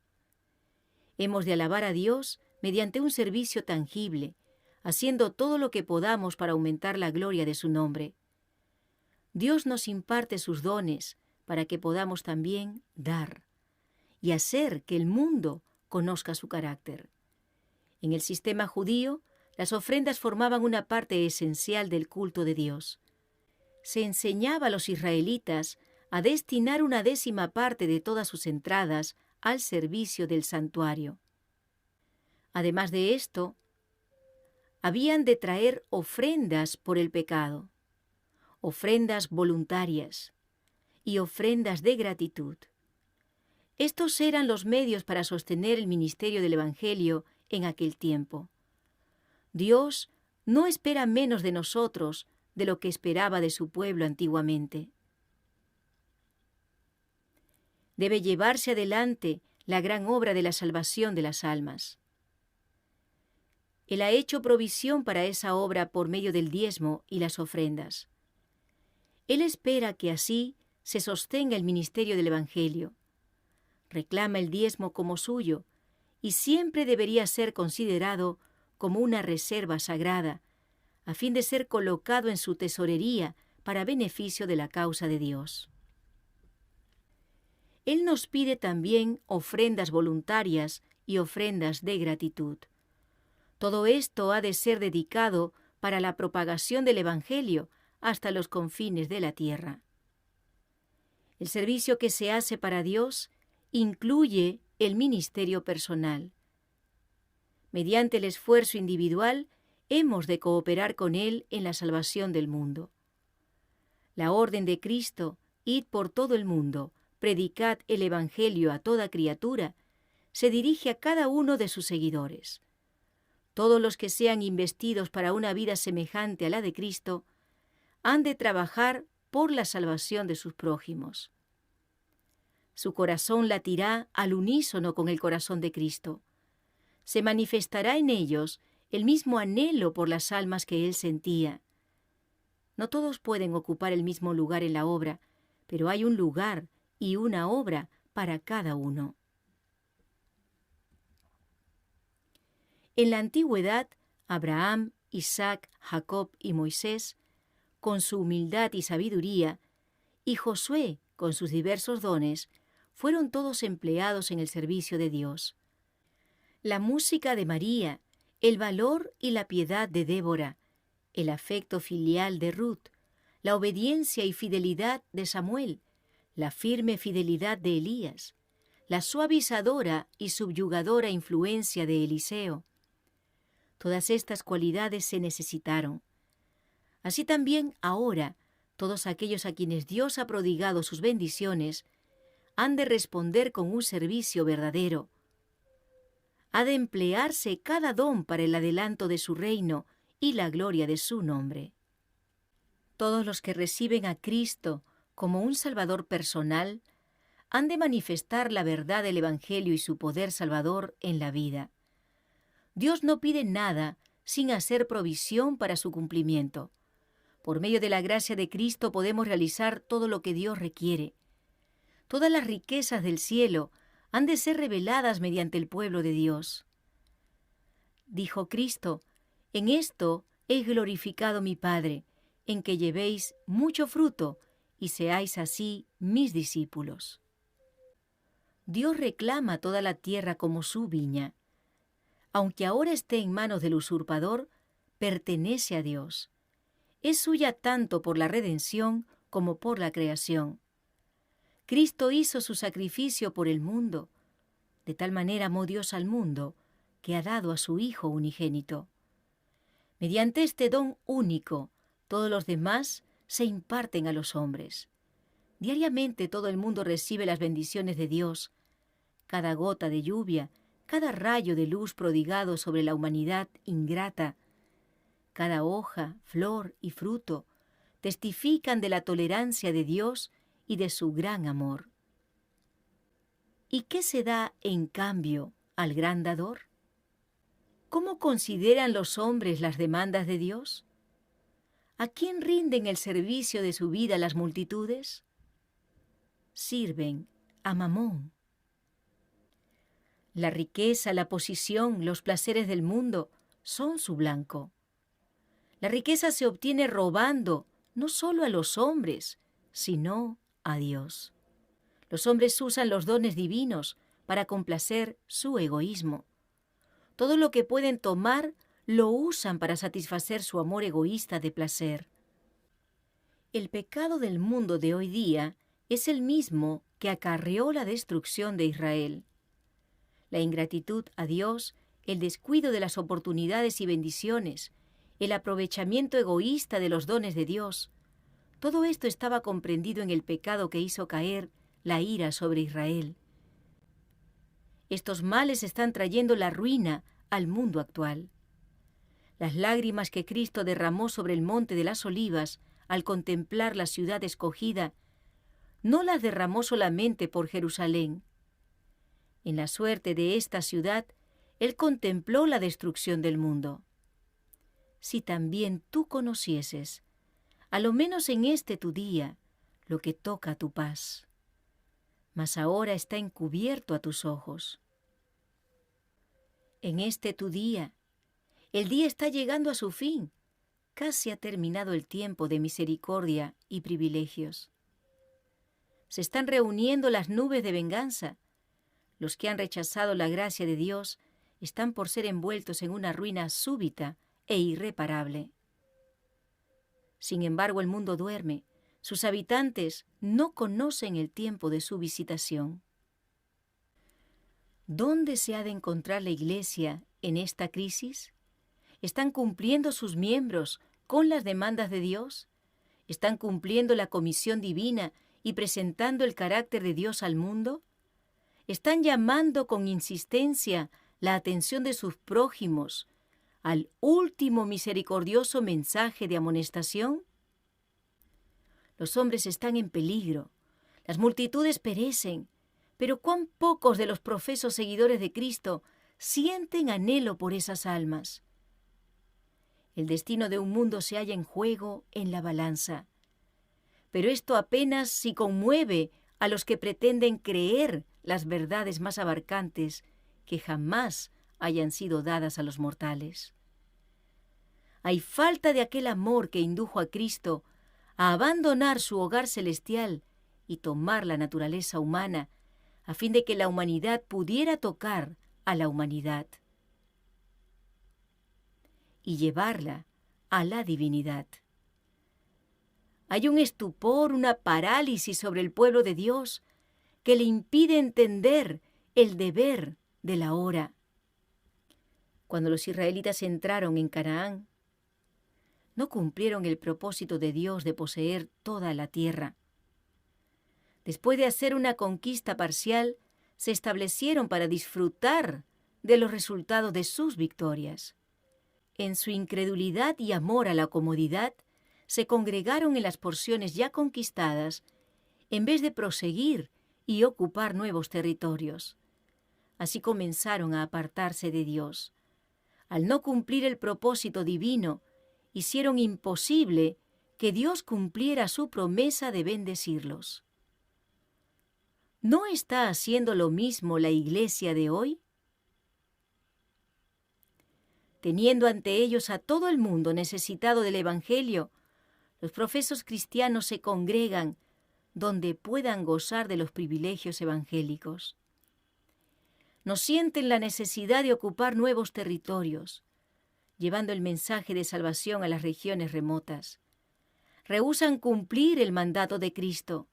Hemos de alabar a Dios mediante un servicio tangible, haciendo todo lo que podamos para aumentar la gloria de su nombre. Dios nos imparte sus dones para que podamos también dar y hacer que el mundo conozca su carácter. En el sistema judío, las ofrendas formaban una parte esencial del culto de Dios. Se enseñaba a los israelitas a destinar una 10ª parte de todas sus entradas al servicio del santuario. Además de esto, habían de traer ofrendas por el pecado, ofrendas voluntarias y ofrendas de gratitud. Estos eran los medios para sostener el ministerio del Evangelio en aquel tiempo. Dios no espera menos de nosotros de lo que esperaba de su pueblo antiguamente. Debe llevarse adelante la gran obra de la salvación de las almas. Él ha hecho provisión para esa obra por medio del diezmo y las ofrendas. Él espera que así se sostenga el ministerio del Evangelio. Reclama el diezmo como suyo y siempre debería ser considerado como una reserva sagrada, a fin de ser colocado en su tesorería para beneficio de la causa de Dios. Él nos pide también ofrendas voluntarias y ofrendas de gratitud. Todo esto ha de ser dedicado para la propagación del Evangelio hasta los confines de la tierra. El servicio que se hace para Dios incluye el ministerio personal. Mediante el esfuerzo individual, hemos de cooperar con Él en la salvación del mundo. La orden de Cristo, id por todo el mundo, predicad el Evangelio a toda criatura, se dirige a cada uno de sus seguidores. Todos los que sean investidos para una vida semejante a la de Cristo, han de trabajar por la salvación de sus prójimos. Su corazón latirá al unísono con el corazón de Cristo. Se manifestará en ellos el mismo anhelo por las almas que él sentía. No todos pueden ocupar el mismo lugar en la obra, pero hay un lugar y una obra para cada uno. En la antigüedad, Abraham, Isaac, Jacob y Moisés, con su humildad y sabiduría, y Josué, con sus diversos dones, fueron todos empleados en el servicio de Dios. La música de María, el valor y la piedad de Débora, el afecto filial de Ruth, la obediencia y fidelidad de Samuel, la firme fidelidad de Elías, la suavizadora y subyugadora influencia de Eliseo. Todas estas cualidades se necesitaron. Así también ahora, todos aquellos a quienes Dios ha prodigado sus bendiciones, han de responder con un servicio verdadero. Ha de emplearse cada don para el adelanto de su reino y la gloria de su nombre. Todos los que reciben a Cristo como un Salvador personal han de manifestar la verdad del Evangelio y su poder salvador en la vida. Dios no pide nada sin hacer provisión para su cumplimiento. Por medio de la gracia de Cristo podemos realizar todo lo que Dios requiere. Todas las riquezas del cielo han de ser reveladas mediante el pueblo de Dios. Dijo Cristo: en esto he glorificado mi Padre, en que llevéis mucho fruto y seáis así mis discípulos. Dios reclama toda la tierra como su viña. Aunque ahora esté en manos del usurpador, pertenece a Dios. Es suya tanto por la redención como por la creación. Cristo hizo su sacrificio por el mundo. De tal manera amó Dios al mundo, que ha dado a su Hijo unigénito. Mediante este don único, todos los demás se imparten a los hombres. Diariamente todo el mundo recibe las bendiciones de Dios. Cada gota de lluvia, cada rayo de luz prodigado sobre la humanidad ingrata, cada hoja, flor y fruto testifican de la tolerancia de Dios y de su gran amor. ¿Y qué se da en cambio al gran dador? ¿Cómo consideran los hombres las demandas de Dios? ¿A quién rinden el servicio de su vida las multitudes? Sirven a Mamón. La riqueza, la posición, los placeres del mundo son su blanco. La riqueza se obtiene robando no solo a los hombres, sino a Dios. Los hombres usan los dones divinos para complacer su egoísmo. Todo lo que pueden tomar lo usan para satisfacer su amor egoísta de placer. El pecado del mundo de hoy día es el mismo que acarreó la destrucción de Israel. La ingratitud a Dios, el descuido de las oportunidades y bendiciones, el aprovechamiento egoísta de los dones de Dios, todo esto estaba comprendido en el pecado que hizo caer la ira sobre Israel. Estos males están trayendo la ruina al mundo actual. Las lágrimas que Cristo derramó sobre el monte de las Olivas al contemplar la ciudad escogida, no las derramó solamente por Jerusalén. En la suerte de esta ciudad, Él contempló la destrucción del mundo. Si también tú conocieses, a lo menos en este tu día, lo que toca a tu paz. Mas ahora está encubierto a tus ojos. En este tu día, el día está llegando a su fin, casi ha terminado el tiempo de misericordia y privilegios. Se están reuniendo las nubes de venganza. Los que han rechazado la gracia de Dios están por ser envueltos en una ruina súbita e irreparable. Sin embargo, el mundo duerme. Sus habitantes no conocen el tiempo de su visitación. ¿Dónde se ha de encontrar la iglesia en esta crisis? ¿Están cumpliendo sus miembros con las demandas de Dios? ¿Están cumpliendo la comisión divina y presentando el carácter de Dios al mundo? ¿Están llamando con insistencia la atención de sus prójimos al último misericordioso mensaje de amonestación? Los hombres están en peligro, las multitudes perecen, pero cuán pocos de los profesos seguidores de Cristo sienten anhelo por esas almas. El destino de un mundo se halla en juego en la balanza, pero esto apenas si conmueve a los que pretenden creer las verdades más abarcantes que jamás hayan sido dadas a los mortales. Hay falta de aquel amor que indujo a Cristo a abandonar su hogar celestial y tomar la naturaleza humana, a fin de que la humanidad pudiera tocar a la humanidad y llevarla a la divinidad. Hay un estupor, una parálisis sobre el pueblo de Dios que le impide entender el deber de la hora. Cuando los israelitas entraron en Canaán, no cumplieron el propósito de Dios de poseer toda la tierra. Después de hacer una conquista parcial, se establecieron para disfrutar de los resultados de sus victorias. En su incredulidad y amor a la comodidad, se congregaron en las porciones ya conquistadas, en vez de proseguir y ocupar nuevos territorios. Así comenzaron a apartarse de Dios. Al no cumplir el propósito divino, hicieron imposible que Dios cumpliera su promesa de bendecirlos. ¿No está haciendo lo mismo la iglesia de hoy? Teniendo ante ellos a todo el mundo necesitado del Evangelio, los profesos cristianos se congregan donde puedan gozar de los privilegios evangélicos. No sienten la necesidad de ocupar nuevos territorios, llevando el mensaje de salvación a las regiones remotas. Rehúsan cumplir el mandato de Cristo.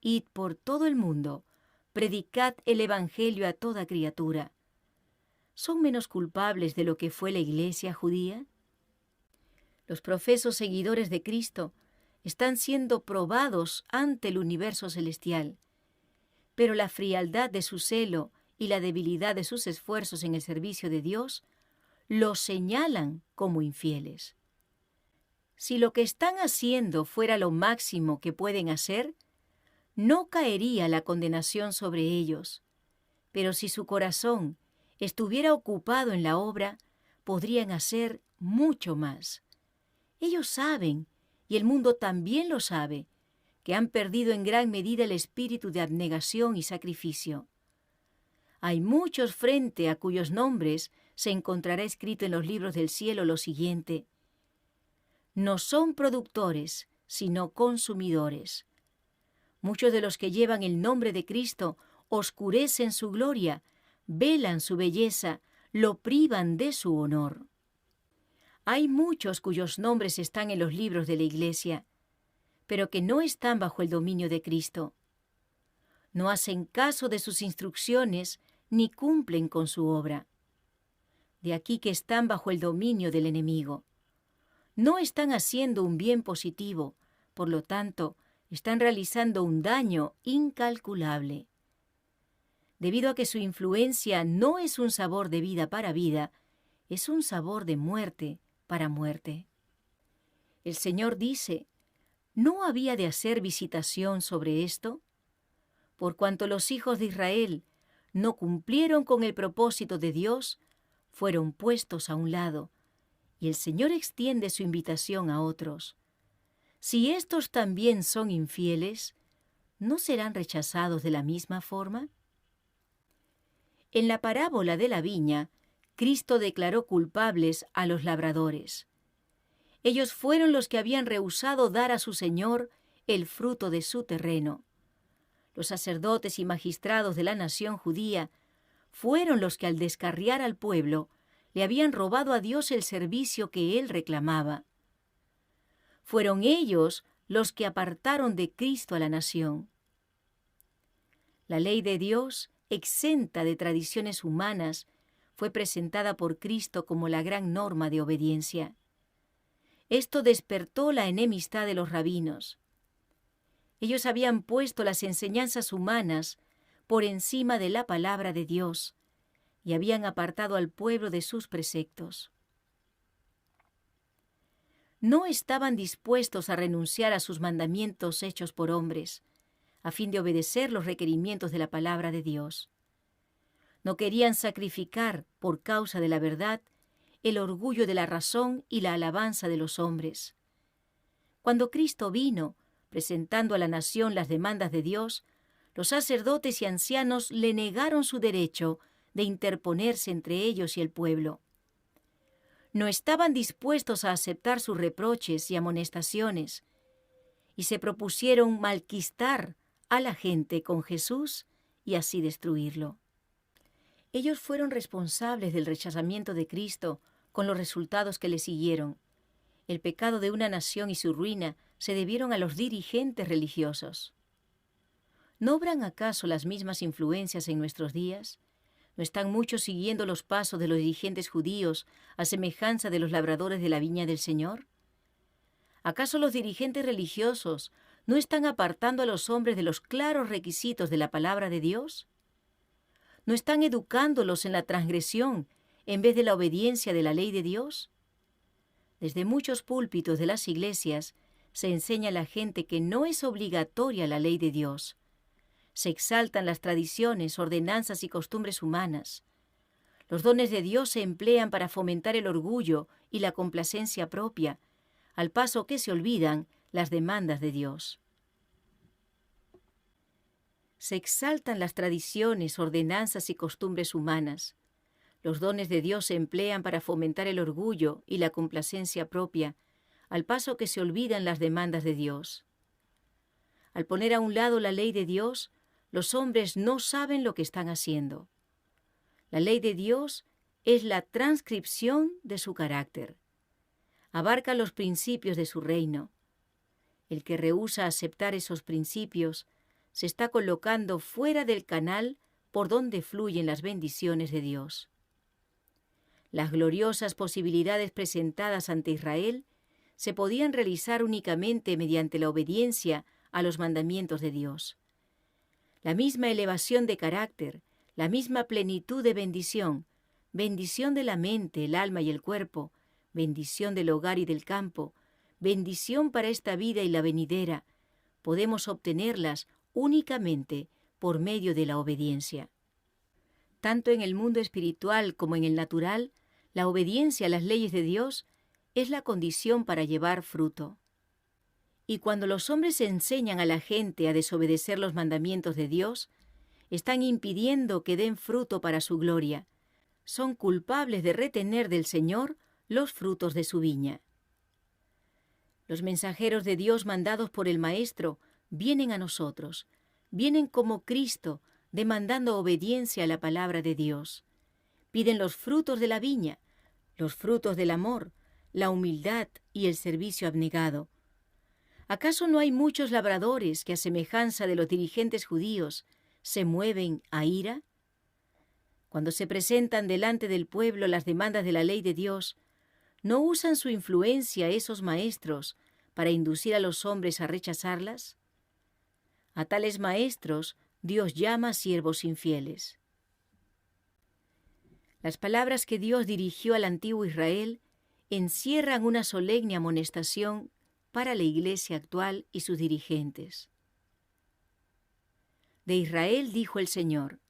Id por todo el mundo, predicad el Evangelio a toda criatura. ¿Son menos culpables de lo que fue la iglesia judía? Los profesos seguidores de Cristo están siendo probados ante el universo celestial, pero la frialdad de su celo y la debilidad de sus esfuerzos en el servicio de Dios los señalan como infieles. Si lo que están haciendo fuera lo máximo que pueden hacer, no caería la condenación sobre ellos, pero si su corazón estuviera ocupado en la obra, podrían hacer mucho más. Ellos saben, y el mundo también lo sabe, que han perdido en gran medida el espíritu de abnegación y sacrificio. Hay muchos frente a cuyos nombres se encontrará escrito en los libros del cielo lo siguiente: no son productores, sino consumidores. Muchos de los que llevan el nombre de Cristo oscurecen su gloria, velan su belleza, lo privan de su honor. Hay muchos cuyos nombres están en los libros de la Iglesia, pero que no están bajo el dominio de Cristo. No hacen caso de sus instrucciones ni cumplen con su obra. De aquí que están bajo el dominio del enemigo. No están haciendo un bien positivo, por lo tanto, están realizando un daño incalculable. Debido a que su influencia no es un sabor de vida para vida, es un sabor de muerte para muerte. El Señor dice: ¿no había de hacer visitación sobre esto? Por cuanto los hijos de Israel no cumplieron con el propósito de Dios, fueron puestos a un lado, y el Señor extiende su invitación a otros. Si estos también son infieles, ¿no serán rechazados de la misma forma? En la parábola de la viña, Cristo declaró culpables a los labradores. Ellos fueron los que habían rehusado dar a su Señor el fruto de su terreno. Los sacerdotes y magistrados de la nación judía fueron los que, al descarriar al pueblo, le habían robado a Dios el servicio que él reclamaba. Fueron ellos los que apartaron de Cristo a la nación. La ley de Dios, exenta de tradiciones humanas, fue presentada por Cristo como la gran norma de obediencia. Esto despertó la enemistad de los rabinos. Ellos habían puesto las enseñanzas humanas por encima de la palabra de Dios y habían apartado al pueblo de sus preceptos. No estaban dispuestos a renunciar a sus mandamientos hechos por hombres, a fin de obedecer los requerimientos de la palabra de Dios. No querían sacrificar, por causa de la verdad, el orgullo de la razón y la alabanza de los hombres. Cuando Cristo vino, presentando a la nación las demandas de Dios, los sacerdotes y ancianos le negaron su derecho de interponerse entre ellos y el pueblo. No estaban dispuestos a aceptar sus reproches y amonestaciones, y se propusieron malquistar a la gente con Jesús y así destruirlo. Ellos fueron responsables del rechazamiento de Cristo con los resultados que le siguieron. El pecado de una nación y su ruina se debieron a los dirigentes religiosos. ¿No obran acaso las mismas influencias en nuestros días? ¿No están muchos siguiendo los pasos de los dirigentes judíos a semejanza de los labradores de la viña del Señor? ¿Acaso los dirigentes religiosos no están apartando a los hombres de los claros requisitos de la palabra de Dios? ¿No están educándolos en la transgresión en vez de la obediencia de la ley de Dios? Desde muchos púlpitos de las iglesias se enseña a la gente que no es obligatoria la ley de Dios. Se exaltan las tradiciones, ordenanzas y costumbres humanas. Los dones de Dios se emplean para fomentar el orgullo y la complacencia propia, al paso que se olvidan las demandas de Dios. Se exaltan las tradiciones, ordenanzas y costumbres humanas. Los dones de Dios se emplean para fomentar el orgullo y la complacencia propia, al paso que se olvidan las demandas de Dios. Al poner a un lado la ley de Dios, los hombres no saben lo que están haciendo. La ley de Dios es la transcripción de su carácter. Abarca los principios de su reino. El que rehúsa aceptar esos principios se está colocando fuera del canal por donde fluyen las bendiciones de Dios. Las gloriosas posibilidades presentadas ante Israel se podían realizar únicamente mediante la obediencia a los mandamientos de Dios. La misma elevación de carácter, la misma plenitud de bendición, bendición de la mente, el alma y el cuerpo, bendición del hogar y del campo, bendición para esta vida y la venidera, podemos obtenerlas únicamente por medio de la obediencia. Tanto en el mundo espiritual como en el natural, la obediencia a las leyes de Dios es la condición para llevar fruto. Y cuando los hombres enseñan a la gente a desobedecer los mandamientos de Dios, están impidiendo que den fruto para su gloria. Son culpables de retener del Señor los frutos de su viña. Los mensajeros de Dios mandados por el Maestro vienen a nosotros, vienen como Cristo, demandando obediencia a la palabra de Dios. Piden los frutos de la viña, los frutos del amor, la humildad y el servicio abnegado. ¿Acaso no hay muchos labradores que, a semejanza de los dirigentes judíos, se mueven a ira? Cuando se presentan delante del pueblo las demandas de la ley de Dios, ¿no usan su influencia esos maestros para inducir a los hombres a rechazarlas? A tales maestros Dios llama siervos infieles. Las palabras que Dios dirigió al antiguo Israel encierran una solemne amonestación para la Iglesia actual y sus dirigentes. De Israel dijo el Señor: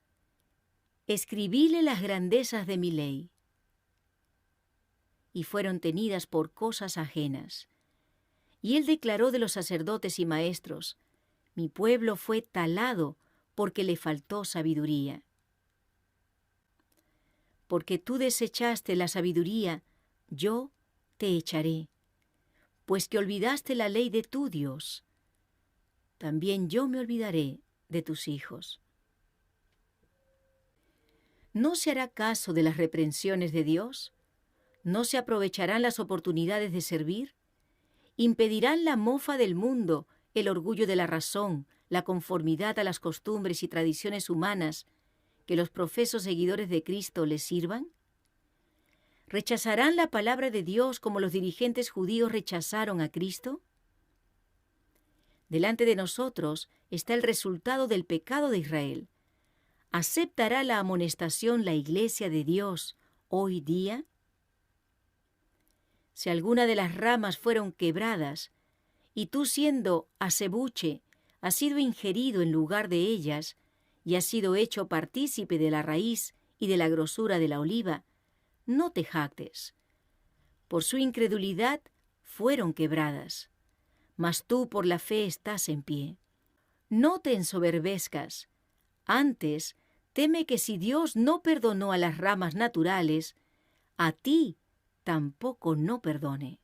escribíle las grandezas de mi ley. Y fueron tenidas por cosas ajenas. Y él declaró de los sacerdotes y maestros: mi pueblo fue talado porque le faltó sabiduría. Porque tú desechaste la sabiduría, yo te echaré. Pues que olvidaste la ley de tu Dios, también yo me olvidaré de tus hijos. ¿No se hará caso de las reprensiones de Dios? ¿No se aprovecharán las oportunidades de servir? ¿Impedirán la mofa del mundo, el orgullo de la razón, la conformidad a las costumbres y tradiciones humanas, que los profesos seguidores de Cristo les sirvan? ¿Rechazarán la palabra de Dios como los dirigentes judíos rechazaron a Cristo? Delante de nosotros está el resultado del pecado de Israel. ¿Aceptará la amonestación la Iglesia de Dios hoy día? Si alguna de las ramas fueron quebradas, y tú siendo acebuche, has sido ingerido en lugar de ellas, y has sido hecho partícipe de la raíz y de la grosura de la oliva, no te jactes. Por su incredulidad fueron quebradas, mas tú por la fe estás en pie. No te ensoberbezcas, antes teme que si Dios no perdonó a las ramas naturales, a ti tampoco no perdone.